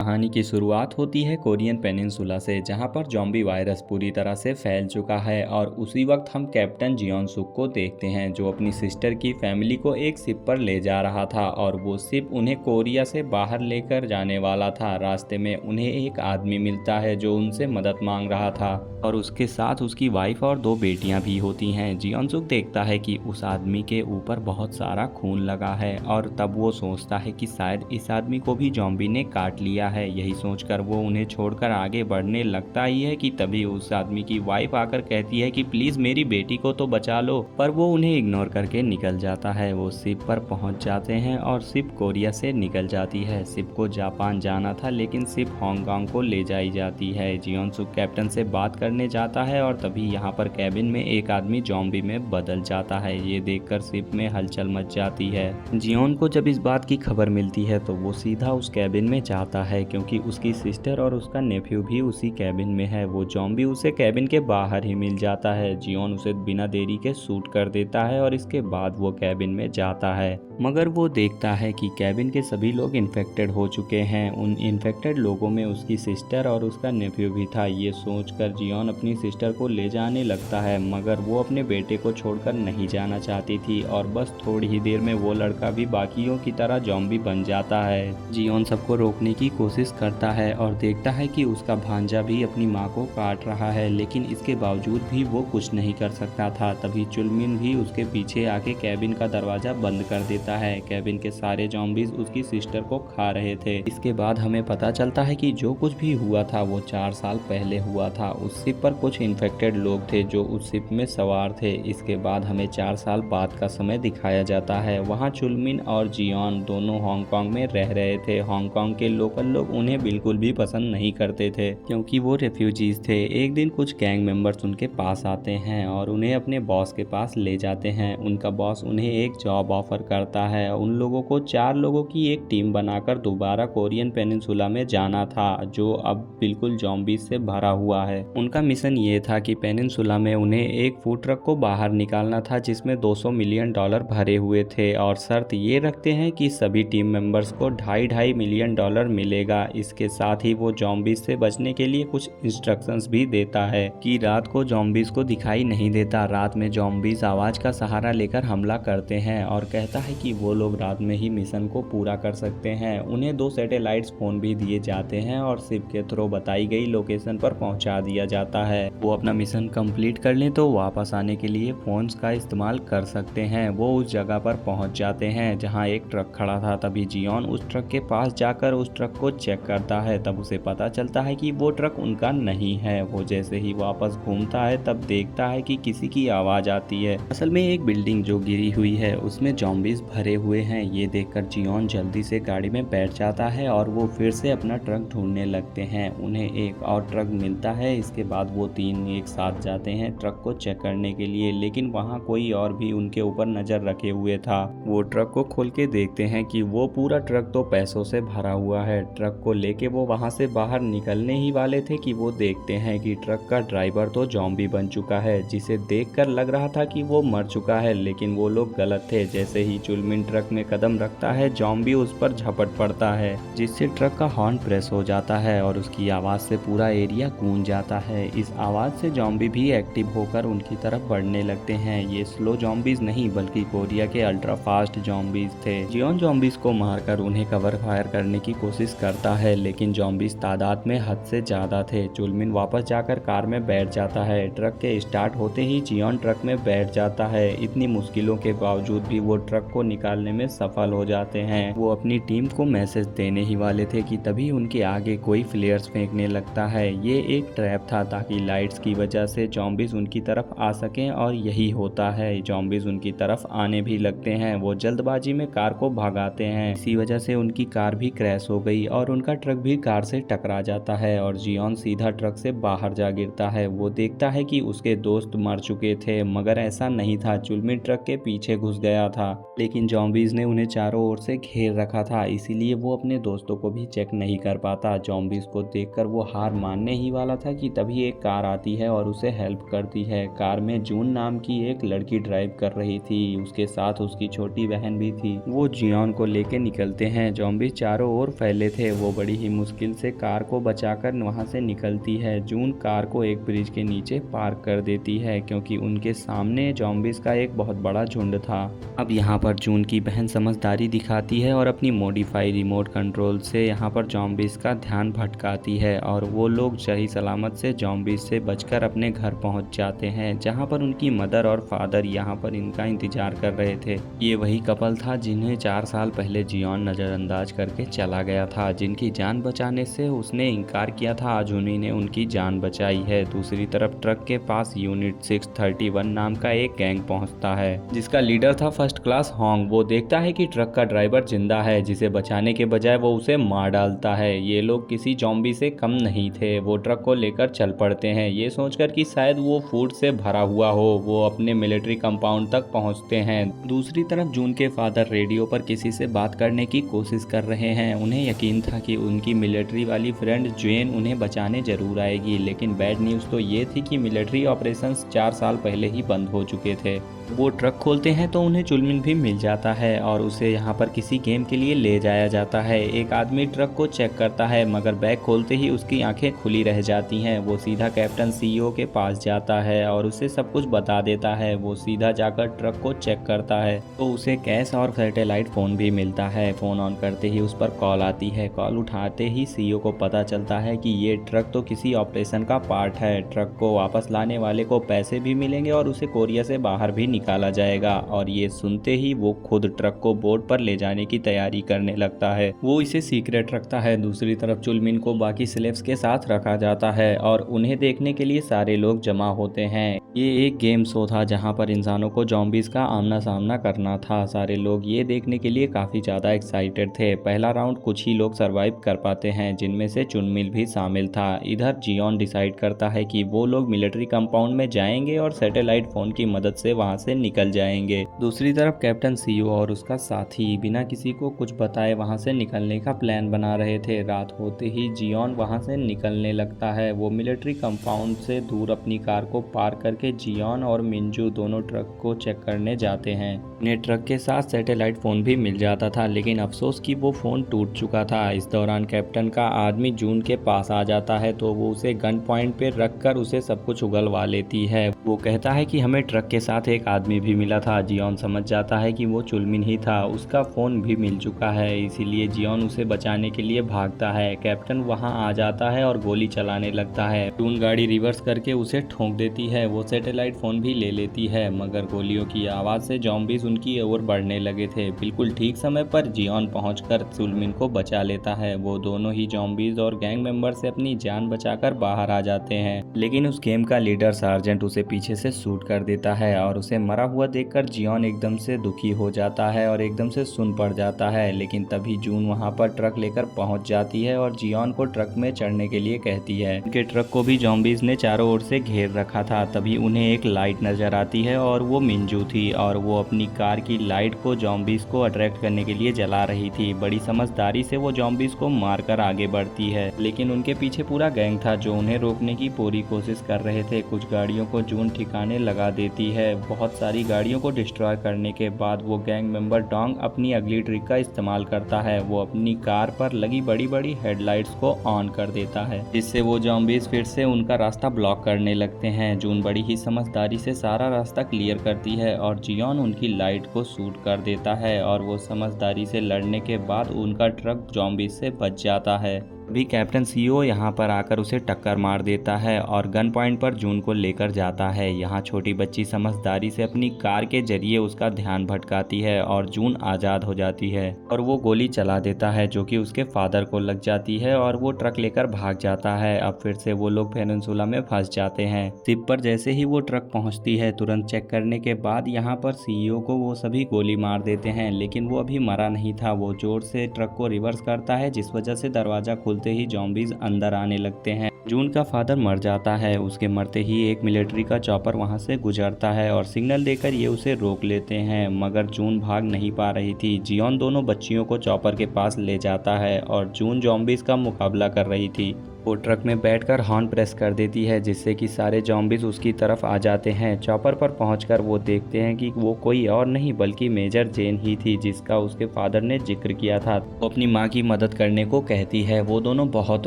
कहानी की शुरुआत होती है कोरियन पेनिनसुला से, जहां पर ज़ॉम्बी वायरस पूरी तरह से फैल चुका है। और उसी वक्त हम कैप्टन जियोन सुक को देखते हैं, जो अपनी सिस्टर की फैमिली को एक शिप पर ले जा रहा था और वो शिप उन्हें कोरिया से बाहर लेकर जाने वाला था। रास्ते में उन्हें एक आदमी मिलता है जो उनसे मदद मांग रहा था और उसके साथ उसकी वाइफ और 2 बेटियां भी होती हैं। जियोन सुक देखता है कि उस आदमी के ऊपर बहुत सारा खून लगा है और तब वो सोचता है कि शायद इस आदमी को भी ज़ॉम्बी ने काट लिया है। यही सोचकर वो उन्हें छोड़कर आगे बढ़ने लगता ही है कि तभी उस आदमी की वाइफ आकर कहती है कि प्लीज मेरी बेटी को तो बचा लो, पर वो उन्हें इग्नोर करके निकल जाता है। वो शिप पर पहुंच जाते हैं और शिप कोरिया से निकल जाती है। शिप को जापान जाना था, लेकिन शिप हांगकांग को ले जाई जाती है। जियोन सुक कैप्टन से बात करने जाता है और तभी यहाँ पर कैबिन में एक आदमी ज़ॉम्बी में बदल जाता है। ये देखकर शिप में हलचल मच जाती है। जियोन को जब इस बात की खबर मिलती है तो वो सीधा उस कैबिन में जाता है, क्योंकि उसकी सिस्टर और उसका नेफ्यू भी उसी कैबिन में है। वो ज़ॉम्बी उसे कैबिन के बाहर ही मिल जाता है। जियोन उसे बिना देरी के शूट कर देता है और इसके बाद वो कैबिन में जाता है, मगर वो देखता है कि कैबिन के सभी लोग इन्फेक्टेड हो चुके हैं। उन इन्फेक्टेड लोगों में उसकी सिस्टर और उसका नेफ्यू भी था। ये सोचकर जियोन अपनी सिस्टर को ले जाने लगता है, मगर वो अपने बेटे को छोड़कर नहीं जाना चाहती थी और बस थोड़ी ही देर में वो लड़का भी बाकियों की तरह ज़ॉम्बी बन जाता है। जियोन सबको रोकने की कोशिश करता है और देखता है कि उसका भांजा भी अपनी माँ को काट रहा है, लेकिन इसके बावजूद भी वो कुछ नहीं कर सकता था। तभी चुलमिन भी उसके पीछे आके कैबिन का दरवाजा बंद कर देता है। कैबिन के सारे ज़ॉम्बीज उसकी सिस्टर को खा रहे थे। इसके बाद हमें पता चलता है कि जो कुछ भी हुआ था वो 4 साल पहले हुआ था। उस शिप पर कुछ इन्फेक्टेड लोग थे जो उस शिप में सवार थे। इसके बाद हमें 4 साल बाद का समय दिखाया जाता है। वहाँ चुलमिन और जियोन दोनों हांगकांग में रह रहे थे। हांगकांग के लोकल लोग उन्हें बिल्कुल भी पसंद नहीं करते थे, क्योंकि वो रेफ्यूजीज थे। एक दिन कुछ गैंग मेंबर्स उनके पास आते हैं और उन्हें अपने बॉस के पास ले जाते हैं। उनका बॉस उन्हें एक जॉब ऑफर करता है। उन लोगों को 4 लोगों की एक टीम बनाकर दोबारा कोरियन पेनिनसुला में जाना था, जो अब बिल्कुल ज़ॉम्बीज से भरा हुआ है। उनका मिशन ये था कि पेनिनसुला में उन्हें एक फूड ट्रक को बाहर निकालना था जिसमें $200 मिलियन भरे हुए थे, और शर्त ये रखते हैं कि सभी टीम मेंबर्स को $2.5 मिलियन मिलेगा। इसके साथ ही वो ज़ॉम्बीज से बचने के लिए कुछ इंस्ट्रक्शंस भी देता है कि रात को ज़ॉम्बीज को दिखाई नहीं देता। रात में ज़ॉम्बीज आवाज का सहारा लेकर हमला करते हैं और कहता है कि वो लोग रात में ही मिशन को पूरा कर सकते हैं। उन्हें 2 सैटेलाइट्स फोन भी दिए जाते हैं और शिप के थ्रू बताई गई लोकेशन पर पहुंचा दिया जाता है। वो अपना मिशन कंप्लीट कर लें तो वापस आने के लिए फोन्स का इस्तेमाल कर सकते हैं। वो उस जगह पर पहुंच जाते हैं जहां एक ट्रक खड़ा था। तभी जियोन उस ट्रक के पास जाकर उस ट्रक को चेक करता है। तब उसे पता चलता है कि वो ट्रक उनका नहीं है। वो जैसे ही वापस घूमता है तब देखता है कि किसी की आवाज आती है। असल में एक बिल्डिंग जो गिरी हुई है उसमें ज़ॉम्बीज भरे हुए हैं। ये देखकर जियोन जल्दी से गाड़ी में बैठ जाता है और वो फिर से अपना ट्रक ढूंढने लगते हैं। उन्हें एक और ट्रक मिलता है। इसके बाद वो 3 एक साथ जाते हैं ट्रक को चेक करने के लिए, लेकिन वहाँ कोई और भी उनके ऊपर नजर रखे हुए था। वो ट्रक को खोल के देखते हैं कि वो पूरा ट्रक तो पैसों से भरा हुआ है। ट्रक को लेके वो वहाँ से बाहर निकलने ही वाले थे कि वो देखते हैं कि ट्रक का ड्राइवर तो ज़ॉम्बी बन चुका है, जिसे देखकर लग रहा था कि वो मर चुका है, लेकिन वो लोग गलत थे। जैसे ही चुलमिन ट्रक में कदम रखता है ज़ॉम्बी उस पर झपट पड़ता है, जिससे ट्रक का हॉर्न प्रेस हो जाता है और उसकी आवाज से पूरा एरिया गूंज जाता है। इस आवाज से ज़ॉम्बी भी एक्टिव होकर उनकी तरफ बढ़ने लगते हैं। ये स्लो ज़ॉम्बीज नहीं बल्कि कोरिया के अल्ट्रा फास्ट ज़ॉम्बीज थे। जियोन ज़ॉम्बीज को मारकर उन्हें कवर फायर करने की कोशिश करता है, लेकिन ज़ॉम्बीज तादाद में हद से ज्यादा थे। चुलमिन वापस जाकर कार में बैठ जाता है। ट्रक के स्टार्ट होते ही जियोन ट्रक में बैठ जाता है। इतनी मुश्किलों के बावजूद भी वो ट्रक को निकालने में सफल हो जाते हैं। वो अपनी टीम को मैसेज देने ही वाले थे कि तभी उनके आगे कोई फ्लेयर्स फेंकने लगता है। ये एक ट्रैप था ताकि लाइट्स की वजह से ज़ॉम्बीज उनकी तरफ आ सकें, और यही होता है। ज़ॉम्बीज उनकी तरफ आने भी लगते हैं। वो जल्दबाजी में कार को भगाते हैं। इसी वजह से उनकी कार भी क्रैश हो गई और उनका ट्रक भी कार से टकरा जाता है और जियोन सीधा ट्रक से बाहर जा गिरता है। वो देखता है कि उसके दोस्त मर चुके थे, मगर ऐसा नहीं था। चुलमिन ट्रक के पीछे घुस गया था, लेकिन ज़ॉम्बीज ने उन्हें चारों ओर से घेर रखा था, इसीलिए वो अपने दोस्तों को भी चेक नहीं कर पाता। ज़ॉम्बीज को देखकर वो हार मानने ही वाला था कि तभी एक कार आती है और उसे हेल्प करती है। कार में जून नाम की एक लड़की ड्राइव कर रही थी, उसके साथ उसकी छोटी बहन भी थी। वो जियोन को लेके निकलते हैं। ज़ॉम्बीज चारों ओर फैले थे। थे। वो बड़ी ही मुश्किल से कार को बचाकर वहां से निकलती है। जून कार को एक ब्रिज के नीचे पार्क कर देती है क्योंकि उनके सामने जॉम्बीज का एक बहुत बड़ा झुंड था। अब यहाँ पर जून की बहन समझदारी दिखाती है और अपनी मॉडिफाई रिमोट कंट्रोल से यहाँ पर जॉम्बीज का ध्यान भटकाती है और वो लोग सही सलामत से जॉम्बीज से बचकर अपने घर पहुंच जाते हैं, जहाँ पर उनकी मदर और फादर यहाँ पर इनका इंतजार कर रहे थे। ये वही कपल था जिन्हें 4 साल पहले जियोन नज़रअंदाज करके चला गया था, जिनकी जान बचाने से उसने इनकार किया था। आज उन्हीं ने उनकी जान बचाई है। दूसरी तरफ ट्रक के पास यूनिट 631 नाम का एक गैंग पहुंचता है, जिसका लीडर था फर्स्ट क्लास होंग। वो देखता है कि ट्रक का ड्राइवर जिंदा है, जिसे बचाने के बजाय वो उसे मार डालता है। ये लोग किसी जॉम्बी से कम नहीं थे। वो ट्रक को लेकर चल पड़ते हैं, ये सोचकर कि शायद वो फूड से भरा हुआ हो। वो अपने मिलिट्री कंपाउंड तक पहुंचते हैं। दूसरी तरफ जून के फादर रेडियो पर किसी से बात करने की कोशिश कर रहे हैं। उन्हें यकीन था कि उनकी मिलिट्री वाली फ्रेंड जेन उन्हें बचाने जरूर आएगी, लेकिन बैड न्यूज़ तो ये थी कि मिलिट्री ऑपरेशंस 4 साल पहले ही बंद हो चुके थे। वो ट्रक खोलते हैं तो उन्हें चुलमिन भी मिल जाता है और उसे यहाँ पर किसी गेम के लिए ले जाया जाता है। एक आदमी ट्रक को चेक करता है, मगर बैग खोलते ही उसकी आंखें खुली रह जाती हैं। वो सीधा कैप्टन सीईओ के पास जाता है और उसे सब कुछ बता देता है। वो सीधा जाकर ट्रक को चेक करता है तो उसे कैश और सैटेलाइट फ़ोन भी मिलता है। फ़ोन ऑन करते ही उस पर कॉल आती है। कॉल उठाते ही सीईओ को पता चलता है कि ये ट्रक तो किसी ऑपरेशन का पार्ट है। ट्रक को वापस लाने वाले को पैसे भी मिलेंगे और उसे कोरिया से बाहर भी निकाला जाएगा। और ये सुनते ही वो खुद ट्रक को बोर्ड पर ले जाने की तैयारी करने लगता है। वो इसे सीक्रेट रखता है। दूसरी तरफ चुलमिन को बाकी स्लेव्स के साथ रखा जाता है और उन्हें देखने के लिए सारे लोग जमा होते हैं। ये एक गेम शो था जहां पर इंसानों को जॉम्बीज का आमना सामना करना था। सारे लोग ये देखने के लिए काफी ज्यादा एक्साइटेड थे। पहला राउंड कुछ ही लोग सरवाइव कर पाते हैं, जिनमें से चुनमिल भी शामिल था। इधर जियोन डिसाइड करता है कि वो लोग मिलिट्री कंपाउंड में जाएंगे और सैटेलाइट फोन की मदद से वहां से निकल जाएंगे। दूसरी तरफ कैप्टन सीईओ और उसका साथी बिना किसी को कुछ बताए वहां से निकलने का प्लान बना रहे थे। रात होते ही जियोन वहां से निकलने लगता है। वो मिलिट्री कंपाउंड से दूर अपनी कार को पार्क करके जियोन और मिंजू दोनों ट्रक को चेक करने जाते हैं। उन्हें ट्रक के साथ सैटेलाइट फोन भी मिल जाता था, लेकिन अफसोस कि वो फोन टूट चुका था। इस दौरान कैप्टन का आदमी जून के पास आ जाता है तो वो उसे गन पॉइंट पे रखकर उसे सब कुछ उगलवा लेती है। वो कहता है कि हमें ट्रक के साथ एक आदमी भी मिला था। जियोन समझ जाता है कि वो चुलमिन ही था। उसका फोन भी मिल चुका है, इसीलिए जियोन उसे बचाने के लिए भागता है। कैप्टन वहां आ जाता है और गोली चलाने लगता है। जून गाड़ी रिवर्स करके उसे ठोक देती है। वो सैटेलाइट फोन भी ले लेती है, मगर गोलियों की आवाज से जॉम्बीज उनकी ओर बढ़ने लगे थे। बिल्कुल ठीक समय पर जियोन पहुंचकर चुलमिन को बचा लेता है। वो दोनों ही जॉम्बीज और गैंग मेंबर से अपनी जान बचाकर बाहर आ जाते हैं, लेकिन उस गेम का लीडर सार्जेंट उसे पीछे से शूट कर देता है और उसे मरा हुआ देखकर जियोन एकदम से दुखी हो जाता है और एकदम से सुन पड़ जाता है। लेकिन तभी जून वहां पर ट्रक लेकर पहुंच जाती है और जियोन को ट्रक में चढ़ने के लिए कहती है। उनके ट्रक को भी जॉम्बीज ने चारों ओर से घेर रखा था। तभी उन्हें एक लाइट नजर आती है और वो मिंजू थी और वो अपनी कार की लाइट को जॉम्बीज को अट्रैक्ट करने के लिए जला रही थी। बड़ी समझदारी से वो जॉम्बीज को मारकर आगे बढ़ती है, लेकिन उनके पीछे पूरा गैंग था जो उन्हें रोकने की पूरी कोशिश कर रहे थे। कुछ गाड़ियों को जून ठिकाने लगा देती है। बहुत सारी गाड़ियों को डिस्ट्रॉय करने के बाद वो गैंग मेंबर डोंग अपनी अगली ट्रिक का इस्तेमाल करता है। वो अपनी कार पर लगी बड़ी बड़ी हेडलाइट्स को ऑन कर देता है, जिससे वो जॉम्बीज फिर से उनका रास्ता ब्लॉक करने लगते हैं। जून बड़ी ही समझदारी से सारा रास्ता क्लियर करती है और जियोन उनकी लाइट को शूट कर देता है और वो समझदारी से लड़ने के बाद उनका ट्रक जॉम्बीज से बच जाता है। अभी कैप्टन सीईओ यहाँ पर आकर उसे टक्कर मार देता है और गन पॉइंट पर जून को लेकर जाता है। यहाँ छोटी बच्ची समझदारी से अपनी कार के जरिए उसका ध्यान भटकाती है और जून आज़ाद हो जाती है और वो गोली चला देता है जो कि उसके फादर को लग जाती है और वो ट्रक लेकर भाग जाता है। अब फिर से वो लोग पेनिनसुला में फंस जाते हैं। शिप पर जैसे ही वो ट्रक पहुँचती है, तुरंत चेक करने के बाद यहाँ पर सीईओ को वो सभी गोली मार देते हैं, लेकिन वो अभी मरा नहीं था। वो जोर से ट्रक को रिवर्स करता है, जिस वजह से दरवाजा खुलते ही जॉम्बीज अंदर आने लगते हैं। जून का फादर मर जाता है। उसके मरते ही एक मिलिट्री का चॉपर वहां से गुजरता है और सिग्नल देकर ये उसे रोक लेते हैं, मगर जून भाग नहीं पा रही थी। जियोन दोनों बच्चियों को चॉपर के पास ले जाता है और जून जॉम्बीज का मुकाबला कर रही थी। वो ट्रक में बैठकर हॉर्न प्रेस कर देती है जिससे कि सारे जॉम्बीज उसकी तरफ आ जाते हैं। चॉपर पर पहुंचकर वो देखते हैं कि वो कोई और नहीं बल्कि मेजर जेन ही थी जिसका उसके फादर ने जिक्र किया था। वो अपनी माँ की मदद करने को कहती है। वो दोनों बहुत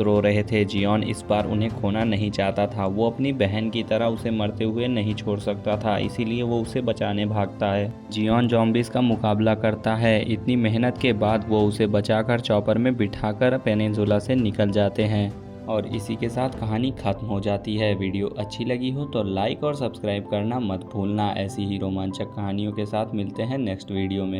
रो रहे थे। जियोन इस बार उन्हें खोना नहीं चाहता था। वो अपनी बहन की तरह उसे मरते हुए नहीं छोड़ सकता था, इसीलिए वो उसे बचाने भागता है। जियोन जॉम्बीज का मुकाबला करता है। इतनी मेहनत के बाद वो उसे बचाकर चॉपर में बिठाकर पेनिनसुला से निकल जाते हैं और इसी के साथ कहानी खत्म हो जाती है। वीडियो अच्छी लगी हो तो लाइक और सब्सक्राइब करना मत भूलना। ऐसी ही रोमांचक कहानियों के साथ मिलते हैं नेक्स्ट वीडियो में।